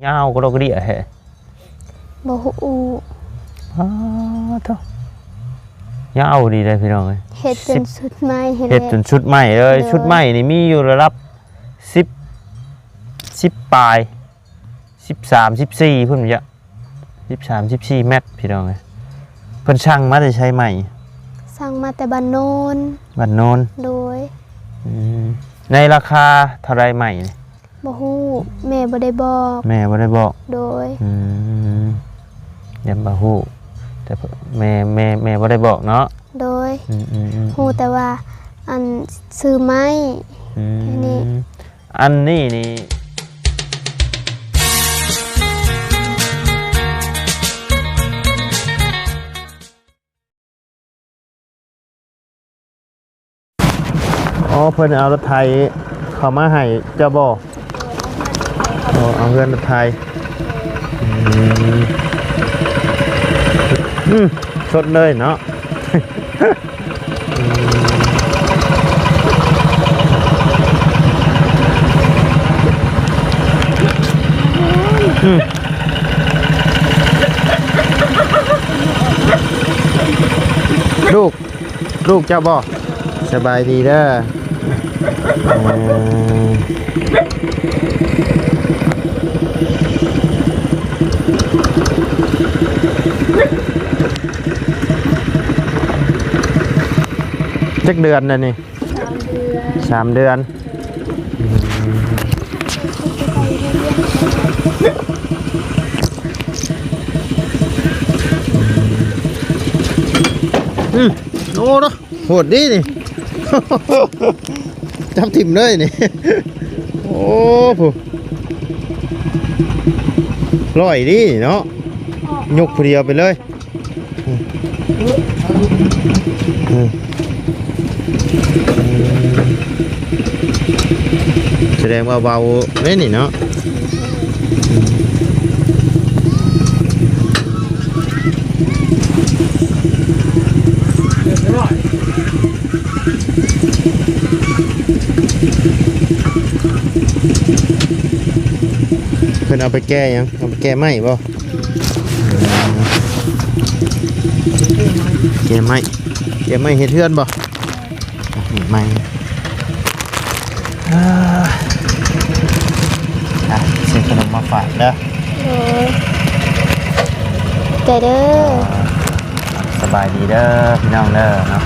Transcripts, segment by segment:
ยาวก็ดอกเดียแฮะบ่ฮู้เท่า ยาวดีเลยพี่น้องเอ้ยเฮ็ดจนสุดไม้เฮ็ดจนชุดใหม่เลยชุดใหม่นี่มีอยู่ระดับ10ปลาย13 14พุ่นจ้ะ13 14เมตรพี่น้องเอ้ยเพิ่นช่างมาได้ใช้ใหม่สั่งมาแต่บ้านโนนโดยในราคาเท่าไรใหม่นี่บ่ฮู้แม่บ่ได้บอกโดยยังบ่ฮู้แต่แม่บ่ได้บอกเนาะโดยฮู้แต่ว่าอันซื้อไม้อันนี้นี่อ๋อเพิ่นเอารถไถเข้ามาให้เจ้าบ่เอาเงินรถไถสดเลยเนาะลูกเจ้าบ่สบายดีเด้อจักเดือนน่ะนี่3 เดือนโอ้เนาะโหดดีนี่ จับถิ่มเลยนี่ โอ้ผู้ลอยดีเนาะยกเดียวไปเลยแสดงว่าเบาเลยนี่เนาะเพิ่นเอาไปแก้ยังเอาไปแก้ไหมบ่แก้ไหมเฮ็ดเทือนบ่ไหมซื้อขนมมาฝากเด้อใจเด้อสบายดีเด้อพี่น้องเด้อเนาะ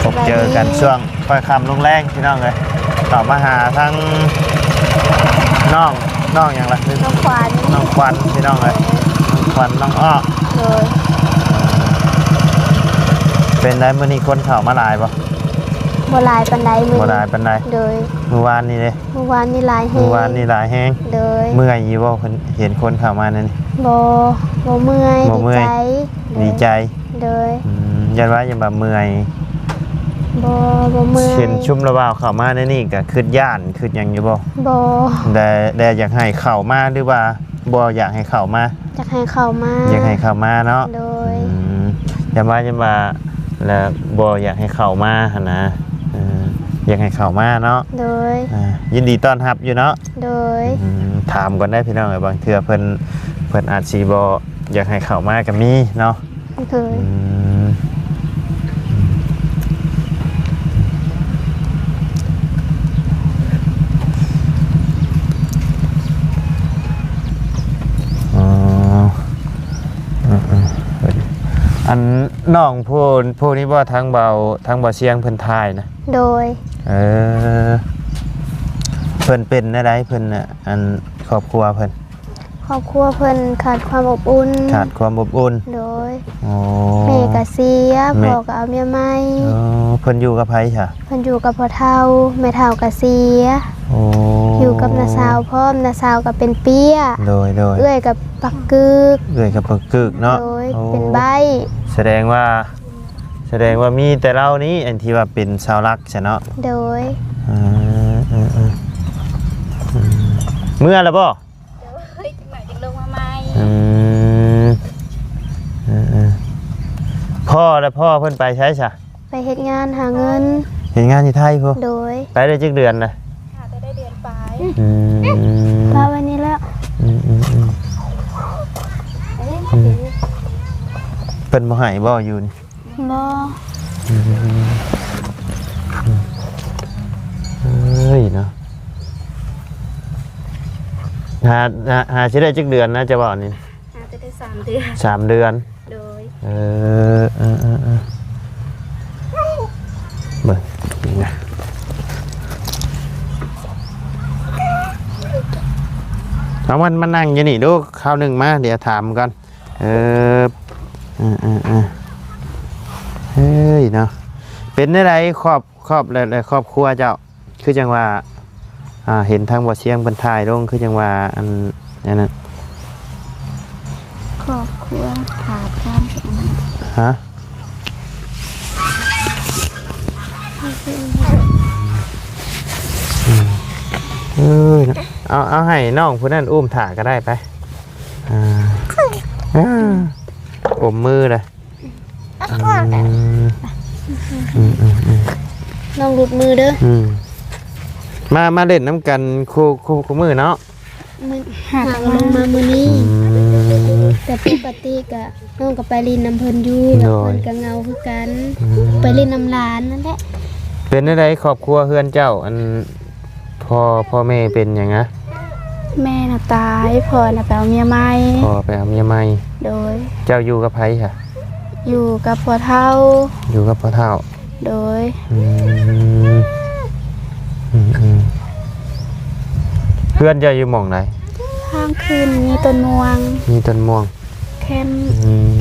พบเจอกันช่วงค่อยค่ำลงแรงพี่น้องเลยต่อมาหาทั้งน้องอย่างไรน้องควันพี่น้องเลยน้องควันน้องอ้อเป็นไรมื้อนี้คนเข้ามาหลายบ่หลายปานใดโดยเมื่อวานนี้เลยเมื่อวานนี่หลายแฮงโดยเมื่อยอยู่บ่เห็นคนเข้ามานั่นบ่เมื่อยดีใจโดยยันว่ายังแบบเมื่อยบ่เมื่อยเห็นชุ่มระบ่าวเข้ามาในนี่ก็คือย่านคือยังอยู่บ่แต่อยากให้เข้ามาหรือว่าบ่อยากให้เข้ามาอยากให้เข้ามาเนาะโดยยันว่าแล้วบ่อยากให้เข้ามาหั่นนะอยากให้เข้ามาเนาะโดยยินดีต้อนรับอยู่เนาะโดยถามก่อนได้พี่น้องบางเทื่อเพิ่นอาจสิบ่อยากให้เข้ามาก็มีเนาะเคยอันน้องผู้นี้ว่าทางเบาเสียงเพิ่นทายนะโดยเพิ่นเป็นอะไรเพิ่นน่ะอันครอบครัวเพิ่นขาดความอบอุ่นโดยแม่ก็เสียพ่อก็เอาเมียใหม่เพิ่นอยู่กับไผค่ะเพิ่นอยู่กับพ่อเฒ่าแม่เฒ่าก็เสียอยู่กับน้าสาวพร้อมน้าสาวก็เป็นเปี้ยโดยเอื้อยกับปักกึกเนาะเป็นใบแสดงว่ามีแต่เรานี้อันที่ว่าเป็นชาวรักใช่เนาะโดยเมื่อแล้วบ่จังไหนจึงลงมาใหม่พ่อเพิ่นไปใช้ซะไปเฮ็ดงานหาเงินเฮ็ดงานที่ไทยพุ่นโดยไปได้จักเดือนน่ะได้เดือนปลายวันนี้แล้ว เพิ่นบ่ให้บ่อยู่นี่ บ่ เอ้ยเนาะหาสิได้จักเดือนนะจะบอกนี่ อาจจะได้3 เดือน 3 เดือน โดย เบิ่งนี่นะเอามันมานั่งอยู่นี่ดูข้าวหนึ่งมาเดี๋ยวถามก่อนเฮ้ยเนาะเป็นอะไรครอบอะไรครอบครัวเจ้าคือจังว่าเห็นทางบ่เชียงบรรทายลงคือจังว่าอันนั้น ครอบครัวขาดการ ฮะเอาให้น้องผู้นั้นอุ้มถ่าก็ได้ไปอมมือเลย น้องหลุดมือเด้อ มาเล่นน้ำกันคู่มือเนาะ มือหักลงมามื้อนี้แต่ปกติก็น้องก็ไปลินน้ำเพิ่นอยู่แล้วเพิ่นก็เงาคือกันไปลินน้ำหลานนั่นแหละ เป็นอะไรครอบครัวเฮือนเจ้าอันพ่อแม่เป็นอย่างไง แม่น่ะตายพ่อน่ะไปเอาเมียใหม่ พ่อไปเอาเมียใหม่ โดย เจ้าอยู่กับไผค่ะ อยู่กับพ่อเฒ่า อยู่กับพ่อเฒ่า โดย เพื่อนเจ้าอยู่หม่องไหน ข้างคืนมีต้นม่วง มีต้นม่วง แค่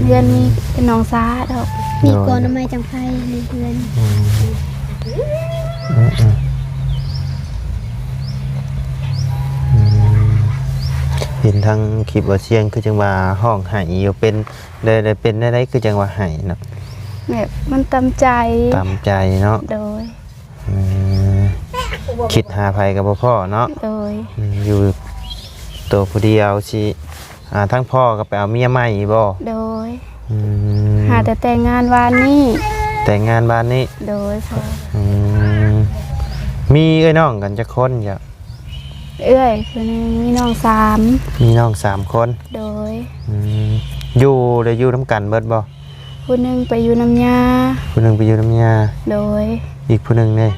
เพื่อนมีเป็นน้องซ้าดอกมีกอนน้ำไม้จังไฟในเพื่อน เห็นทางคลิปว่าเชียงคือจังว่าห้องไห้อยู่เป็นได้เป็นได้คือจังว่าไห้เนาะ แบบมันตำใจ ตามใจเนาะ โดย คิดหาภัยกับพ่อเนาะ โดย อยู่ตัวผู้เดียวสิทั้งพ่อก็ไปเอาเมียใหม่บ่ โดยหาแต่งงานวานนี้ แต่งงานบ้านนี้ โดยพอ มีเอ้ยน้องกันจะคนอย่า เอื้อยคือหนึงมีน้อง3 มีน้อง3 คน โดย อยู่เลยอยู่น้ำกันเบิดบ่ ผู้หนึงไปอยู่น้ำยา ผู้หนึงไปอยู่น้ำยา โดย อีกผู้หนึงเนี่ย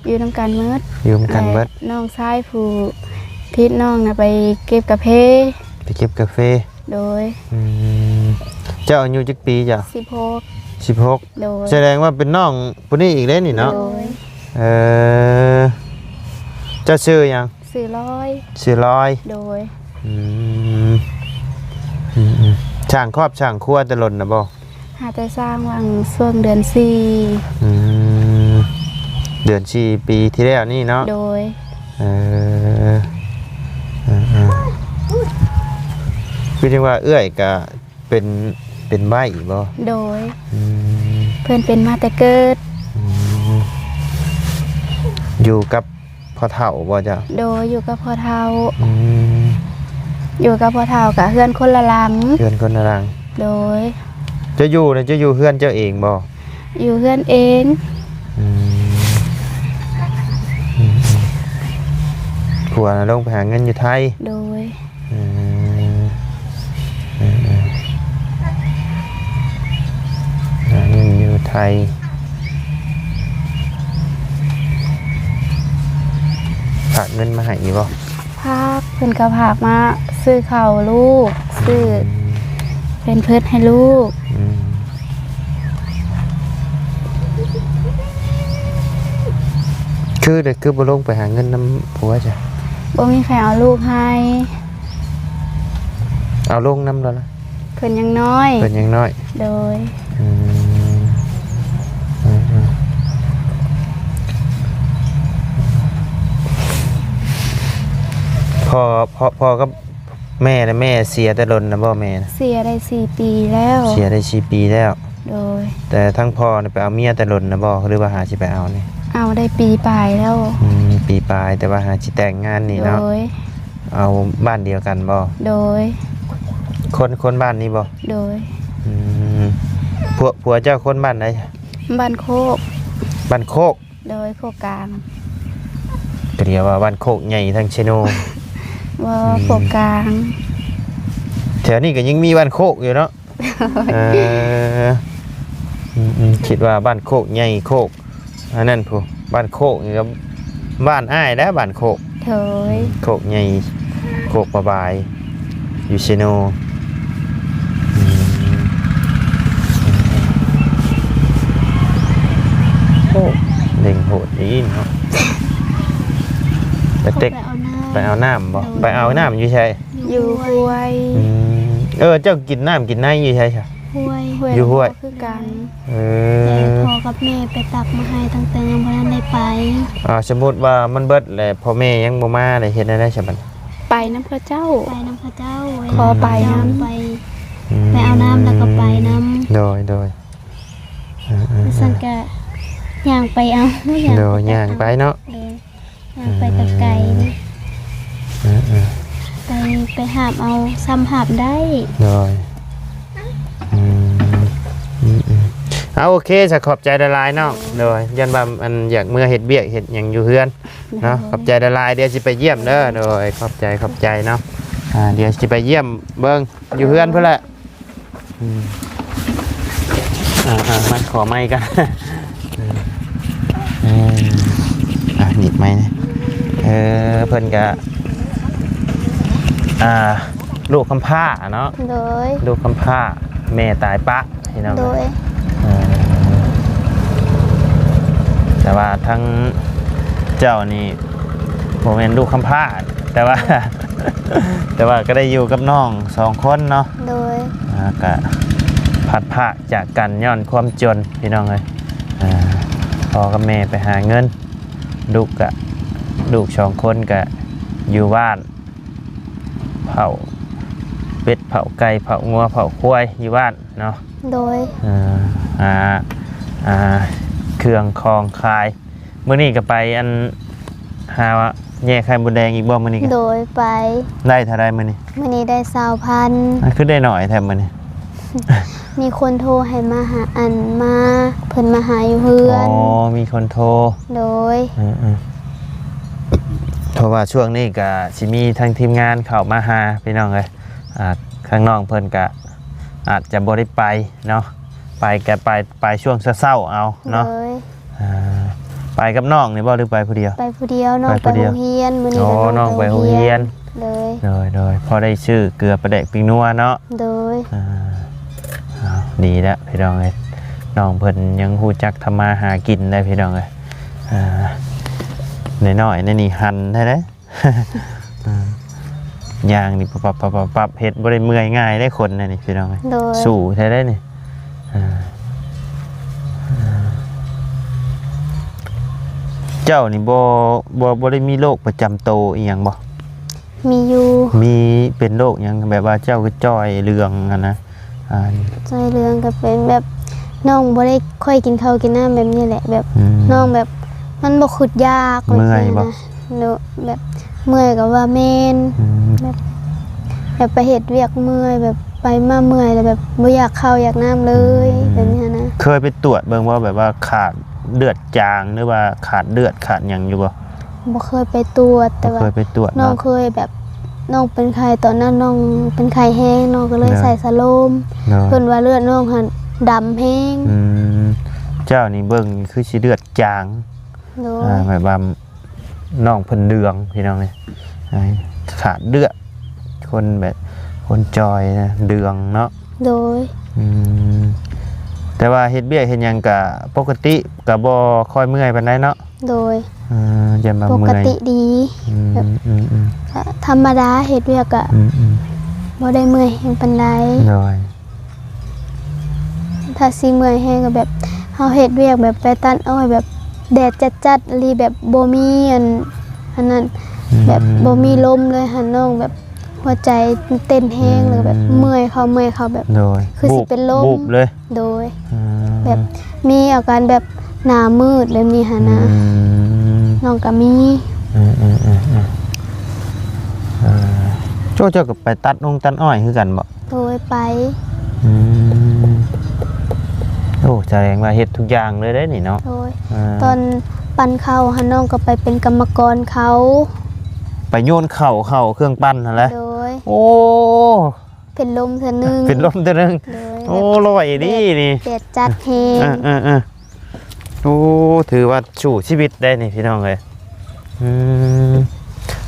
อยู่น้ำกันเมิด อยู่น้ำกันเบิด และน้องชายผู้ทิศน้องน่ะไปเก็บกาแฟ ไปเก็บกาแฟ โดย เจ้าอายุจักปีจ้ะ 16 โดย 16แสดงว่าเป็นน้องผู้นี้อีกแล้วนี่เนาะ โดย เจ้าชื่อยัง 400 ชื่อร้อย โดย ช่างครอบช่างครัวตะลนนะบ่ หาแต่สร้างวังช่วงเดือนเดือน4 ปีที่แล้วนี่เนาะ 4โดย คือจังว่าเอื้อยก็เป็นใบ้บ่ โดยเพื่อนเป็นมาแต่เกิด อยู่กับพ่อเฒ่าบ่จ้ะ โดยอยู่กับพ่อเฒ่าอยู่กับพ่อเฒ่ากับเพื่อนคนละหลัง เพื่อนคนละหลัง โดย จะอยู่น่ะจะอยู่เฮือนเจ้าเองบ่ อยู่เพื่อนเอง ผัวน่ะลงไปหาเงินอยู่ไทย โดย หาเงินอยู่ไทยฝากเงินมาให้อีกบ่ ภาพเพื่อนกระผากมาซื้อข้าวลูกซื้อเป็นเพื่อนให้ลูก คือบ่ลงไปหาเงินน้ำผัวจ้ะ บ่มีใครเอาลูกให้ เอาลงน้ำแล้วล่ะ เพื่อนยังน้อย เป็นยังน้อย โดย พ่อกับแม่นะแม่เสียแต่ลนนะบ่แม่นะ เสียได้4 ปีแล้ว เสียได้4 ปีแล้ว โดย แต่ทั้งพ่อนี่ไปเอาเมียแต่ลนนะบ่หรือว่าหาสิไปเอานี่ เอาได้ปีปลายแล้ว ปีปลายแต่ว่าหาสิแต่งงานนี่ โด เนาะ ย เอาบ้านเดียวกันบ่ โดย คนบ้านนี้บ่ โดย ผัวเจ้าคนบ้านไหน บ้านโคก บ้านโคก โดยโคกกลาง ก็เรียกว่าบ้านโคกใหญ่ทั้งเชโน ว่าโคกกลาง แถวนี้ก็ยังมีบ้านโคกอยู่เนาะ เออคิดว่าบ้านโคกใหญ่โคกอันนั้นผู้บ้านโคกนี่ก็บ้านอ้ายแล้วบ้านโคก โถย โคกใหญ่โคกประบายอยู่ชิโนโอ้เด้งโหดนี้เนาะไปเต็กไปเอาน้ำบ่ไปเอาน้ำอยู่ใช่ อยู่ห้วย เจ้ากินน้ำกินน้ำอยู่ใช่ใช่ ห้วย อยู่ห้วย คือกัน แต่ พ่อกับแม่ไปตักมาให้ตั้งแต่ยังบ่ทันได้ไป สมมุติว่ามันเบิดแหละพ่อแม่ยังบ่มาได้เฮ็ดได้ใช่บัด ไปน้ำพระเจ้า ไปน้ำพระเจ้า ขอไปนำ ไปเอาน้ำแล้วก็ไปน้ำ โดยสังกะย่างไปเอา โดยย่างไปเนาะ เลยย่างไปตะไกลนี่ไปหาบเอาซ้ำหาบได้ โดยเอาโอเคจะขอบใจละลายเนาะโดยยันว่าอันอยากเมื่อเฮ็ดเบี้ยเฮ็ดหยังอยู่เฮือนเนาะขอบใจละลายเดี๋ยวสิไปเยี่ยมเด้อโดยขอบใจเนาะเดี๋ยวสิไปเยี่ยมเบิ่งอยู่เฮือนเพิ่นแหละมาขอไม้กันหยิบไม้นะเพิ่นก็ลูกคำผ้าเนาะ โดย ลูกคำผ้าแม่ตายปะพี่น้อง โดย แต่ว่าทั้งเจ้านี่ผมเป็นลูกคำผ้าแต่ว่า แต่ว่าก็ได้อยู่กับน้อง2 คนเนาะ โดย ก็พัดผ้าจากกันย้อนความจนพี่น้องเลยพ่อกับแม่ไปหาเงินลูก2 คนก็อยู่บ้านเผาเป็ดเผาไก่เผางัวเผาควายอยู่บ้านเนาะ โดย เครื่องคองคายมื้อนี้ก็ไปอันหาแย่ไข่มดแดงอีกบ่มื้อนี้ก็ โดยไป ได้เท่าไรมื้อนี้ มื้อนี้ได้20,000 คือได้หน่อยแถมมื้อนี้ มีคนโทรให้มาหามาเพิ่นมาหาอยู่เฮือน มีคนโทร โดย เพราะว่าช่วงนี้ก็สิมีทางทีมงานเข้ามาหาพี่น้องเลยข้างน้องเพิ่นก็อาจจะบ่ได้ไปเนาะไปช่วงเช้าๆเอาเนาะ โดย ไปกับน้องนี่บ่หรือไปผู้เดียว ไปผู้เดียวน้อง ไป ไป ผู้เดี โร ยว งเรียนมื้อนี้ น้องไปโรงเรียน เลย โดยพอได้ชื่อเกลือประเดกปิงนัวเนาะ โดย ดีแล้วพี่น้องเลยน้องเพิ่นยังฮู้จักทำมาหากินได้พี่น้องเลยน้อยๆนี่หั่นได้เด้ ย่างนี่ปับเฮ็ดบ่ได้เมื่อยง่ายได้คนนะนี่พี่น้องเลย โดย สู้แท้ได้นี่เจ้านี่บ่ได้มีโรคประจำตัวอีหยังบ่ มีอยู่ มีเป็นโรคหยังแบบว่าเจ้าก็จ้อยเรืองอะนะใจเรื่องก็เป็นแบบน้องบ่ได้ค่อยกินข้าวกินน้ำแบบนี้แหละแบบน้องแบบมันบ่ขุดยาก เมื่อยบ่ เนอะแบบเมื่อยก็ว่าแม่นแบบไปเฮ็ดเวียกเมื่อยแบบไปมาเมื่อยแล้วแบบบ่อยากข้าวอยากน้ำเลยแบบนี้นะ เคยไปตรวจเบิ่งว่าแบบว่าขาดเลือดจางหรือว่าขาดเลือดขาดหยังอยู่บ่ บ่เคยไปตรวจแต่ บ่ ว่า เคยไปตรวจ น้อง เนาะ เคยแบบน้องเป็นไข้ตอนนั้นน้องเป็นไข้แห้งน้องก็เลยใส่สโลม เนาะ เพิ่นว่าเลือดน้องหันดำแห้ง เจ้านี่เบิ่งคือสิเลือดจาง โดย แบบว่าน้องเพิ่นเดืองพี่น้องนี่ขาดเลือดคนแบบคนจอยนะเดืองเนาะ โดย แต่ว่าเฮ็ดเบี้ยเฮ็ดหยังก็ปกติก็บ่ค่อยเมื่อยปานใดเนาะ โดย จะมา ป เมื่ ก อย ติดีแบบธรรมดาเฮ็ดเวียกอะบ่ได้เมื่อยแฮงปานใด น้อย ถ้าสิเมื่อยแฮงก็แบบเฮาเฮ็ดเวียกแบบไปตัดอ้อยแบบแดดจัดๆอีหลีแบบบ่มีอันนั้นแบบบ่มีลมเลยหันน้องแบบหัวใจเต้นแห้งเลยแบบเมื่อยเขาแบบ โดย คือสิเป็นลม บูบเลย โดยแบบมีอาการแบบหน้ามืดแบบนี้หั่นนะน้องก็มี โจ้เจ้าก็ไปตัดตัดอ้อยคือกันบ่ โดยไป โอ้แสดงว่าเฮ็ดทุกอย่างเลยได้นี่เนาะ โดยตอนปั่นเข้าหันน้องก็ไปเป็นกรรมกรเขา ไปโยนเข่าเครื่องปั้นนั่นแหละ โดย โอ้ เป็นลมเทื่อนึง เป็นลมตัวนึง โดย โอ้ลอยดีนี่ แดดจัดแฮง โอ้ถือว่าสู่ชีวิตได้นี่พี่น้องเลย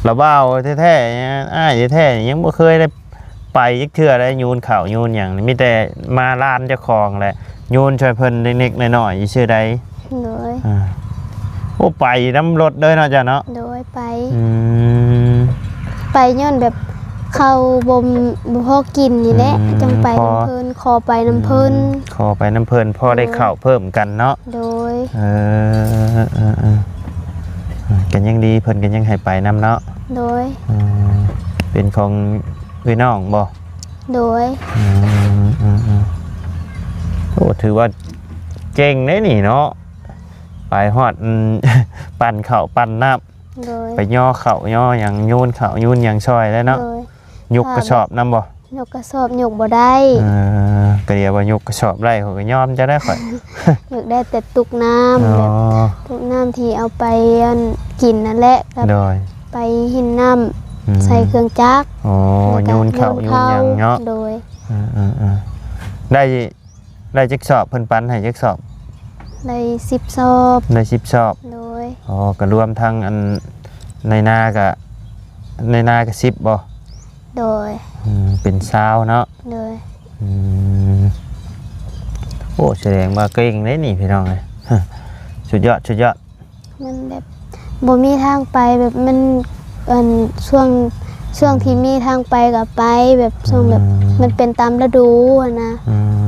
เราเบาแท้ๆเนี่ยอ้ายแท้ๆยังไม่เคยได้ไปยักเทื่อได้ยูนข่าวยูนอย่างนี้มีแต่มาร้านเจ้าของแหละยูนช่วยเพิ่นเล็กๆหน่อยๆชื่อใด โดย โอ้ไปน้ำรถเลยเนาะจ้ะเนาะ โดยไป ม ไปย้อนแบบเข้าบ่พอกินนี่แหละจังไปน้ำเพิ่นขอไปน้ำเพิ่น ขอไปน้ำเพิ่นพ่อได้ข่าวเพิ่มกันเนาะ โดย กันยังดีเพิ่นกันยังให้ไปน้ำเนาะ โดย เป็นของพี่น้องบ่ โดย โอ้ถือว่าเก่งเลยนี่เนาะไปฮอด ปั่นเข่าวปั่นน้ โดย ำไปย่อเข่าวย่ออย่างโยนเข่าวโยนอย่างซอยแล้วเนาะ โดย ยุกกระสอบน้ำบ่ ยกกระสอบยกบ่ได้ ก็เดียวว่ายุกกระสอบไร่เขาก็ยอมจะได้ข่อย ยกได้แต่ตุกน้ำ อ๋อ แบบตุกน้ำที่เอาไปกินนั่นแหละกับ โดย ไปหินน้ำใส่เครื่องจักร อ๋อโยนเข่าวโยนอย่างเนาะ โดย ได้จักสอบเพิ่นปันให้จักสอบ ได้10 สอบ ได้10สอบ โดย อ๋อก็รวมทั้งอันในนากับ10บ่ โดย เป็น20เนาะ โดย โอ้แสดงว่าเก่งเลยนี่พี่น้องเลย สุดยอด มันแบบบ่มีทางไปแบบมันช่วงที่มีทางไปก็ไปแบบช่วงแบบมันเป็นตามฤดูอะนะ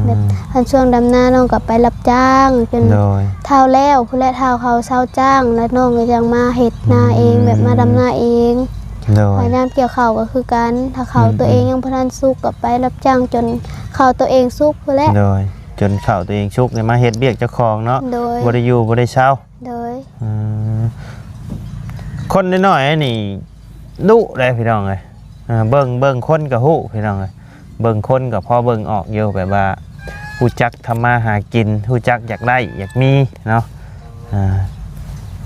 แบบอันช่วงดำนาน้องก็ไปรับจ้างจน โดย เท่าแล้วผู้และเท่าเขาเช่าจ้างแล้วน้องก็ยังมาเฮ็ดนาเองแบบมาดำนาเอง โดย ไปน้ำเกี่ยวข้าวก็คือกันถ้าเขาตัวเองยังบ่ทันสุกก็ไปรับจ้างจนเขาตัวเองสุกผู้และ โดยจนเข่าตัวเองชุกเนี่ยมาเฮ็ดเบียกเจ้าของเนาะ โดย บ่ได้อยู่บ่ได้เช่า โดย คนน้อยๆนี่ดุได้พี่น้องเลยเบิ่งคนกับฮู้พี่น้องเลยเบิ่งคนกับพ่อเบิ่งออกอยู่แบบว่าฮู้จักทำมาหากินฮู้จักอยากได้อยากมีเนาะ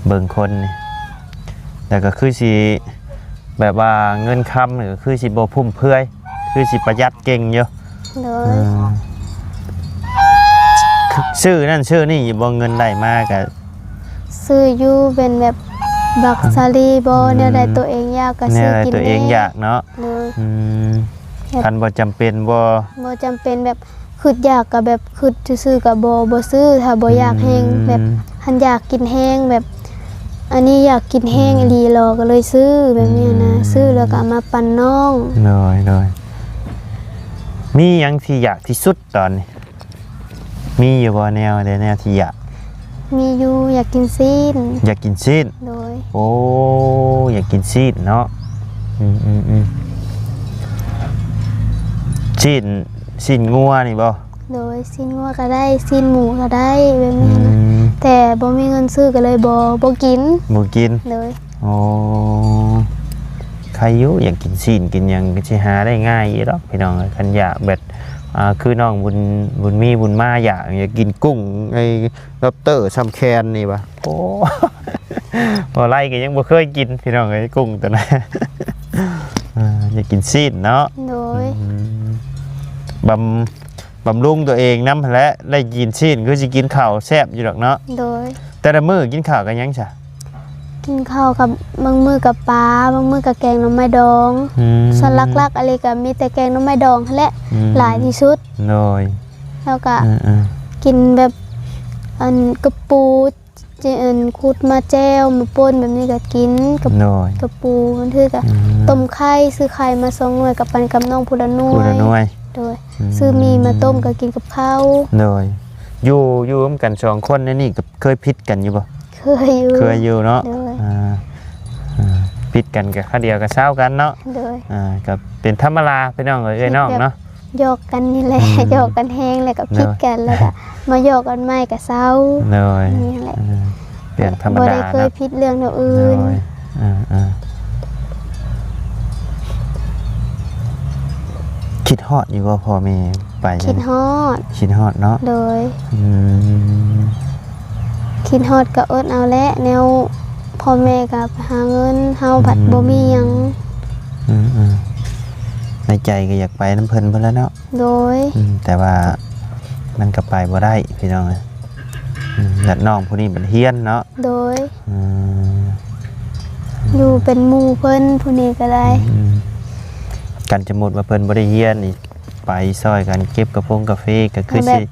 เบิ่งคนนี่แต่ก็คือสิแบบว่าเงินคำหรือคือสิบ่พุ่มเพื่อยคือสิประหยัดเก่งอยู่ โดย ชื่อนั่นชื่อนี่บ่เงินได้มากะ ซื้ออยู่เป็นแบบบักซาลีบ่แนวใดตัวเองอยากก็ เนี่ ซื้ ย อกิน ตัวเองอยากเนาะ เลย คันบ่จำเป็นบ่ บ่จำเป็นแบบคืออยากก็แบบคือซื้อๆก็บ่ซื้อถ้าบ่อยากแฮงแบบหันอยากกินแห้งแบบอันนี้อยากกินแห้งอีหลีรอก็เลยซื้อแบบนี้นะซื้อแล้วก็เอามาปั่นน้อง น้อยมีหยังที่อยากที่สุดตอนนี้มีอยู่บ่แนวที่อยาก มีอยู่อยากกินซีน อยากกินซีน โดย โอ้อยากกินซีนเนาะซีนงัวนี่บ่ โดยซีนวัวก็ได้ซีนหมูก็ได้แบบนี้นะแต่บ่มีเงินซื้อก็เลยบ่กิน หมูกิน โดย โอ้ใครอยู่อยากกินซีนกินหยังก็สิหาได้ง่ายอยู่ดอกพี่น้องคันอยากแบบคือน้องบุญมีบุญมาอยากกินกุ้งไอ้ล็อบเตอร์ซัมแคนนี่ปะโอ้ บ่ไล่ก็ยังบ่เคยกินพี่น้องไอ้กุ้งตัวนั้น อยากกินซีนเนาะ โดย บำรุงตัวเองน้ำและได้กินซีนก็สิกินข้าวแซ่บอยู่ดอกเนาะ โดย แต่ละมื้อกินข้าวกันยังจ้ะ กินข้าวกับบางมื้อกับปลาบางมื้อกับแกงหน่อไม้ดองส่วนลักๆอะไรก็มีแต่แกงหน่อไม้ดองนั่นแหละหลายที่สุด โดย แล้วก็กินแบบอันกระปูอันคูดมาแจ้วมาป่นแบบนี้ก็กินกับ โดย กระปูมันคือกับต้มไข่ซื้อไข่มา2หน่วยกับปันกับน้องผู้ละหน่ ผู้ ว ละ ย หน่วย โดยซื้อมีมาต้มก็กินกับข้าว โดยอยู่ร่วมกัน2คนนี่ก็เคยพิดกันอยู่บ่ เคยอยู่ เนาะ โดย พิดกันกับข้าวเดียวกับเช้ากันเนาะ โดย กับเป็นธรรมดาพี่น้องเอ้ยน้องเนาะ หยอกกันนี่แหละหยอกกันแห้งแล้วก็พิดกันแล้วก็มาหยอกกันใหม่กับเศร้า เลย นี่แหละ เปลี่ยนธรรม บ่ ดา ได้เคย เนาะ พิดเรื่องเท่า เล อื่น ยคิดฮอดอยู่ว่าพ่อแม่ไป คิดฮอด คิดฮอดเนาะ โดยคิดฮอดก็อดเอาแหละแนวพ่อแม่ก็ไปหาเงินเฮาผัดบ่มีหยัง ในใจก็อยากไปน้ำเพลินเพิ่นแล้วเนาะ โดย แต่ว่า มันก็ไปบ่ได้พี่น้องญาติน้องผู้นี้บัดเฮียนเนาะโดยอืม อยู่เป็นหมู่เพิ่นผู้นี้ก็ได้กันจะหมดว่าเพิ่นบ่ได้เฮียนนี่ไปซอยกันเก็บกระพงกาแฟก็คือสิ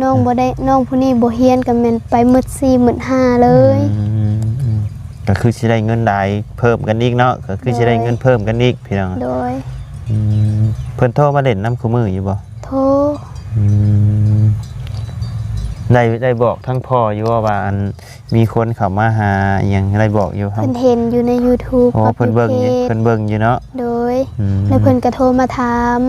น้องบ่ได้น้องผู้นี้บ่เฮียนก็แม่นไปมื้อ4มื้อ5เลยก็คือสิได้เงินได้เพิ่มกันอีกเนาะก็คือสิได้เงินเพิ่มกันอีกพี่น้องโดยเพิ่นโทรมาเล่นนำคู่มืออยู่บ่โทรได้บอกทั้งพ่ออยู่ว่าอันมีคนเข้ามาหาอิหยังได้บอกอยู่ครับเพิ่นเห็นอยู่ใน YouTube อ๋อเพิ่นเบิ่งอยู่เนาะโดยแล้วเพิ่นก็โทรมาถาม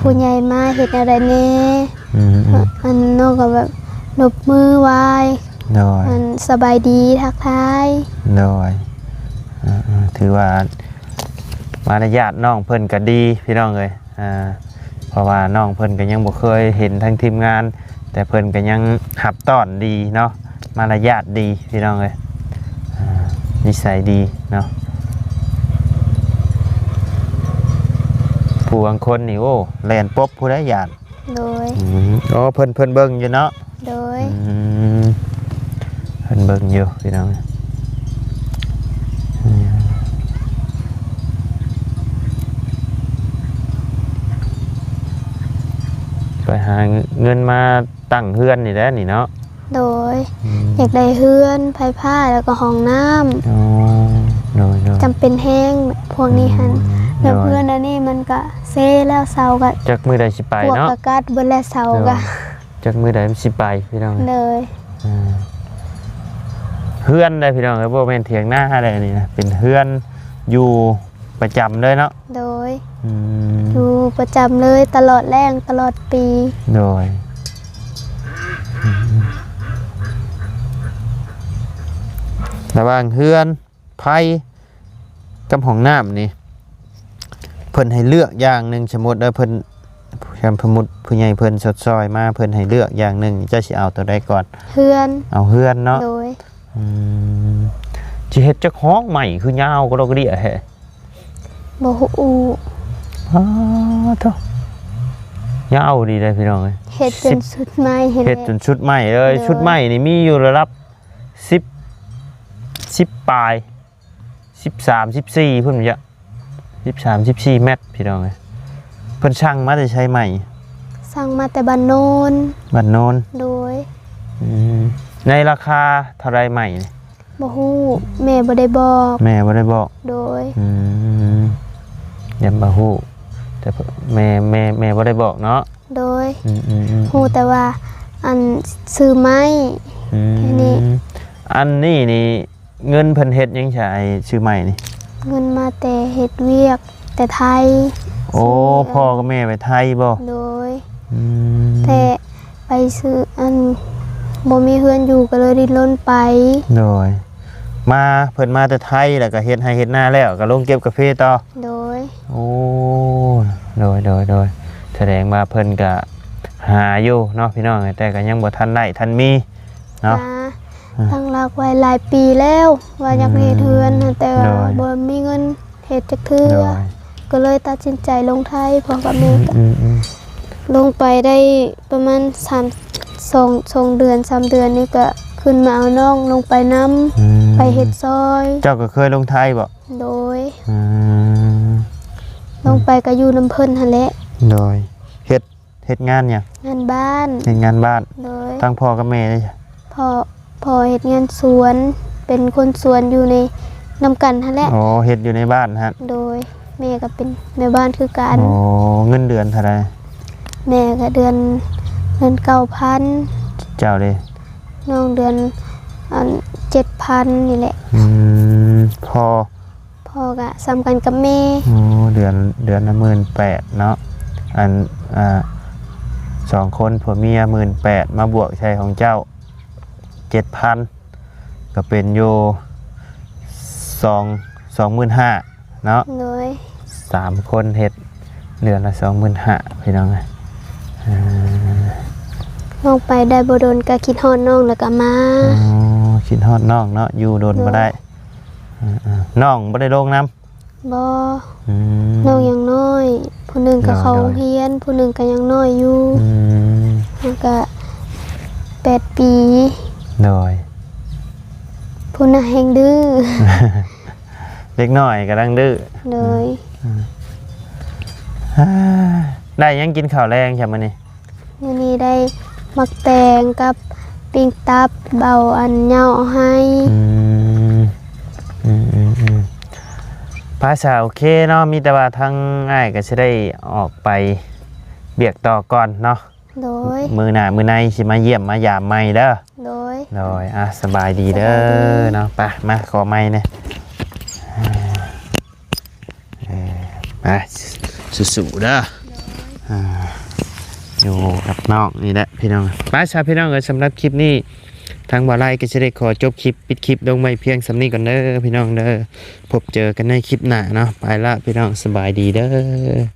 ผู้ใหญ่มาเฮ็ดอะไรแน่อันน้องก็แบบนบมือไหว้โดยอันสบายดีทักทายโดยถือว่ามารยาทน้องเพิ่นก็ดีพี่น้องเอ้ยเพราะว่าน้องเพิ่นก็ยังบ่เคยเห็นทั้งทีมงานแต่เพิ่นก็ยังหับต้อนดีเนาะมารยาทดีพี่น้องเอ้ยนิสัยดีเนาะผู้บางคนนี่โอ้แล่นป๊บผู้ใดญาติโดยอ๋อเพิ่นเบิ่งอยู่เนาะโดยเพิ่นเบิ่งอยู่พี่น้องไปหาเงินมาตั้งเฮือนนี่แหละนี่เนาะโดยอยากได้เฮือนไผผ้าแล้วก็ห้องน้ำอ๋อโดยจำเป็นแห้งพวกนี้หันแล้วเพื่อนอันนี้มันก็เซแล้วเสาก็จักมื้อใดสิไปเนาะพวกอากาศเบิดแล้วเสาก็จักมื้อใดมันสิไปพี่น้องเลยเฮือนได้พี่น้องบ่แม่นเถียงหน้าอะไรนี่นะเป็นเฮือนอยู่ประจำเลยเนาะโดยอยู่ประจำเลยตลอดแรงตลอดปีโดยระหว่างเฮือนไผ่กับห้องน้ำนี่เพิ่นให้เลือกอย่างหนึ่งสมมติว่าเพิ่นสมมุติผู้ใหญ่เพิ่นสดซอยมาเพิ่นให้เลือกอย่างหนึ่งจะสิเอาตัวใดก่อนเฮือนเอาเฮือนเนาะโดยสิเฮ็ดจักห้องใหม่คือยาวก็ดอกเดี้ยแฮะบ่ฮู้โธ่ยาวดีเลยพี่น้องเอ้ยเฮ็ดจนชุดใหม่เฮ็ดจนชุดใหม่เลยชุดใหม่นี่มีอยู่ระดับ10ปลาย13 14พุ่นบ่13 14เมตรพี่น้องเอ้ยเพิ่นช่างมาได้ใช้ใหม่สั่งมาแต่บ้านโนนโดยในราคาเท่าไรใหม่บ่ฮู้แม่บ่ได้บอกโดยยังบ่ฮู้แต่แม่บ่ได้บอกเนาะโดยฮู้แต่ว่าอันซื้อไม้แค่นี้อันนี้นี่เงินเพิ่นเฮ็ดยังใช้ซื้อไม้นี่เงินมาแต่เฮ็ดเวียกแต่ไทยโอ้พ่อกับแม่ไปไทยบ่โดยแต่ไปซื้ออันบ่มีเฮือนอยู่ก็เลยดิ้นรนไปโดยมาเพิ่นมาแต่ไทยแล้วก็เฮ็ดให้เฮ็ดหน้าแล้วก็ลงเก็บกาแฟต่อโดยโอ้โดยแสดงว่าเพิ่นก็หาอยู่เนาะพี่น้องแต่ก็ยังบ่ทันได้ทันมีเนาะตั้งหลักไว้หลายปีแล้วว่าอยากเฮ็ดเฮือนแต่บ่มีเงินเฮ็ดจักเทื่อก็เลยตัดสินใจลงไทยพร้อมกับแม่ลงไปได้ประมาณ2 เดือน 3 เดือนนี่ก็ขึ้นมาเอาน้องลงไปน้ำไปเฮ็ดซอยเจ้าก็เคยลงไทยบ่โดยลงไปก็อยู่น้ำเพิ่นหั่นแหละโดยเฮ็ดงานหยังงานบ้านเฮ็ดงานบ้านโดยทั้งพ่อกับแม่เลยพ่อเฮ็ดงานสวนเป็นคนสวนอยู่ในนำกันหั่นแหละอ๋อเฮ็ดอยู่ในบ้านฮะโดยแม่ก็เป็นแม่บ้านคือกันอ๋อเงินเดือนเท่าไหร่แม่ก็เดือน 9,000 เจ้าดิน้องเดือน7,000นี่แหละพ่อก็ซ้ำกันกับแม่เดือนละ18,000เนาะ2 คนผัวเมีย18,000มาบวกใช้ของเจ้า 7,000ก็เป็นอยู่25,000เนาะโดย3 คนเฮ็ดเดือนละ 25,000พี่น้องน้องไปได้บ่โดนก็คิดฮอดน้องแล้วก็มาคิดฮอดน้องเนาะอยู่โดนบ่ได้น้องบ่ได้ลงนำบ่น้องยังน้อยผู้นึงก็เข้าโรงเรียน นผู้หนึ่งก็ยังน้อยอยู่ อืม แล้วก็8 ปี โดย ผู้น่ะแฮงดื้อ เล็กน้อยกำลังดื้อ เลย อ่าได้ยังกินข้าวแรงใช่มั้ยนี่ มื้อนี้ได้มักแตงกับปิ้งตับเบาอันเหยาเอาให้ อืมภาษาโอเคเนาะมีแต่ว่าทั้งง่ายก็จะได้ออกไปเบียกต่อก่อนเนาะ โดย มือหน้ามือในสิมาเยี่ยมมายามใหม่เด้อ โดย โดยสบายดีเด้อเนาะไปมาขอไม้เนี่ยมาสู้ๆเด้ออยู่กับน้องนี่แหละพี่น้องป้าชาพี่น้องเอ๋ยสำหรับคลิปนี้ทางบ่อไร่ก็จะได้ขอจบคลิปปิดคลิปลงไว้เพียงสำนี้ก่อนเด้อพี่น้องเด้อพบเจอกันในคลิปหน้าเนาะไปละพี่น้องสบายดีเด้อ